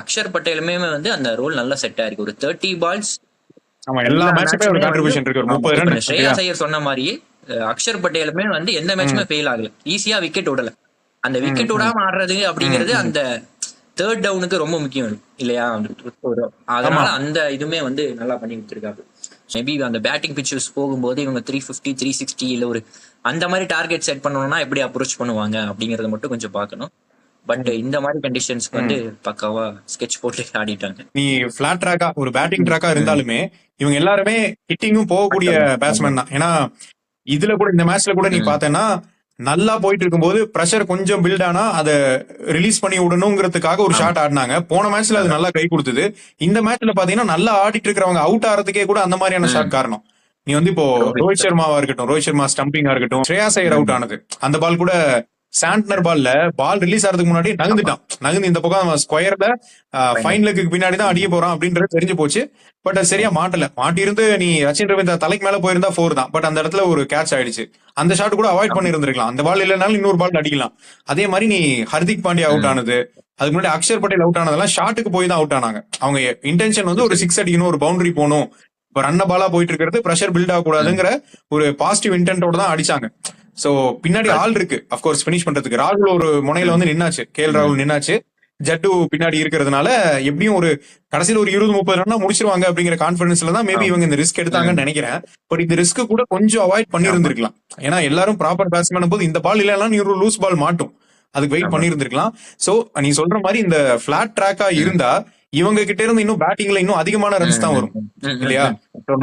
அக்ஷர் பட்டேலுமே வந்து அந்த ரோல் நல்லா செட் ஆயிருக்கு. ஒரு 30 பால்ஸ் ஆமா, எல்லா மேட்சுமே ஒரு கான்ட்ரிபியூஷன் இருக்கு. ஒரு 30 ரன். ஸ்ரேயா ஐயர் சொன்ன மாதிரி அக்ஷர் பட்டேலுமே வந்து எந்த மேட்சுமே ஃபெயில் ஆகல, ஈஸியா விக்கெட் விடல. அந்த விக்கெட் விடாம ஆடுறது அப்படிங்கிறது அந்த தேர்ட் டவுனுக்கு ரொம்ப முக்கியம் இல்லையா? அதனால அந்த இதுமே வந்து நல்லா பண்ணி கொடுத்துருக்காரு. மேபி அந்த பேட்டிங் பிச்சர்ஸ் போகும்போது இவங்க 350 360 இல்ல ஒரு அந்த மாதிரி டார்கெட் செட் பண்ணணும்னா எப்படி அப்ரோச் பண்ணுவாங்க அப்படிங்கறத மட்டும் கொஞ்சம் பார்க்கணும். பட் இந்த மாதிரி கண்டிஷன்ஸ்க்கு வந்து பக்காவா ஸ்கெட்ச் போட்டு ஆடிட்டாங்க. நீ பிளாட் ட்ராக்கா ஒரு பேட்டிங் ட்ராக்கா இருந்தாலுமே இவங்க எல்லாருமே ஹிட்டிங்கும் போகக்கூடிய பேட்ஸ்மேன் தான். ஏன்னா இதுல கூட இந்த மேட்ச்ல கூட நீ பார்த்தேன்னா நல்லா போயிட்டு இருக்கும்போது பிரஷர் கொஞ்சம் பில்ட் ஆனா அதை ரிலீஸ் பண்ணி விடணுங்கிறதுக்காக ஒரு ஷாட் ஆடினாங்க. போன மேட்ச்ல அது நல்லா கை கொடுத்தது. இந்த மேட்ச்ல பாத்தீங்கன்னா நல்லா ஆடிட்டு இருக்கிறவங்க அவுட் ஆறதுக்கே கூட அந்த மாதிரியான ஷாட் காரணம். நீ வந்து இப்போ ரோஹித் சர்மாவா இருக்கட்டும், ரோஹித் சர்மா ஸ்டம்பிங்கா இருக்கட்டும், ஸ்ரேயாஸ் ஐயர் அவுட் ஆனது அந்த பால் கூட சாண்ட்னர் பால்ல பால் ரிலீஸ் ஆறதுக்கு முன்னாடி நகர்ந்து இந்த பக்கம் ஸ்கொயர்ல ஃபைன் லெக்கு பின்னாடி தான் அடிக்க போறான் அப்படின்றது தெரிஞ்சு போச்சு. பட் அது சரியா மாட்டி இருந்து நீ ரச்சின் ரவீந்திரா தலைக்கு மேல போயிருந்தா 4 தான். பட் அந்த இடத்துல ஒரு கேட்ச் ஆயிடுச்சு. அந்த ஷாட் கூட அவாய்ட் பண்ணி இருந்திருக்கலாம். அந்த பால் இல்லைனாலும் இன்னொரு பால் அடிக்கலாம். அதே மாதிரி நீ ஹர்திக் பாண்டியா அவுட் ஆனது, அதுக்கு முன்னாடி அக்ஷர் பட்டேல் அவுட் ஆனதெல்லாம் ஷாட்டுக்கு போய் தான் அவுட் ஆனாங்க. அவங்க இன்டென்ஷன் வந்து ஒரு 6 அடிக்கணும், ஒரு பவுண்டரி போகணும், இப்போ ரன்ன பாலா போயிட்டு இருக்கிறது பிரஷர் பில்ட் ஆகக்கூடாதுங்கிற ஒரு பாசிட்டிவ் இன்டென்ட்டோட தான் அடிச்சாங்க. சோ பின்னாடி ஆள் இருக்கு அப்கோர்ஸ் பினிஷ் பண்றதுக்கு. ராகுல் ஒரு முனையில வந்து நின்னாச்சு, கேஎல் ராகுல் நின்னாச்சு, ஜட்டு பின்னாடி இருக்கிறதுனால எப்படியும் ஒரு கடைசியில் ஒரு 20-30 ரன்னா முடிச்சிருவாங்க அப்படிங்கிற கான்பிடன்ஸ்ல தான் மேபி இவங்க இந்த ரிஸ்க் எடுத்தாங்கன்னு நினைக்கிறேன். பட் இந்த ரிஸ்க் கூட கொஞ்சம் அவாய்ட் பண்ணி இருந்திருக்கலாம். ஏன்னா எல்லாரும் ப்ராப்பர் பேட்ஸ்மேன் போது இந்த பால் இல்லைன்னா நீ ஒரு லூஸ் பால் மாட்டும், அதுக்கு வெயிட் பண்ணி இருந்திருக்கலாம். சோ நீ சொல்ற மாதிரி இந்த பிளாட் ட்ராக்கா இருந்தா இவங்க கிட்ட இருந்து இன்னும் பேட்டிங்ல இன்னும் அதிகமான ரன்ஸ் தான் வரும் இல்லையா?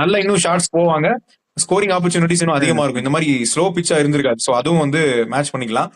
நல்ல இன்னும் ஷாட்ஸ் போவாங்க, ஸ்கோரிங் ஆப்பர்ச்சுனிட்டிஸ் இன்னும் அதிகமா இருக்கும். இந்த மாதிரி ஸ்லோ பிச்சா இருந்திருக்காது. சோ அதுவும் வந்து மேட்ச் பண்ணிக்கலாம்.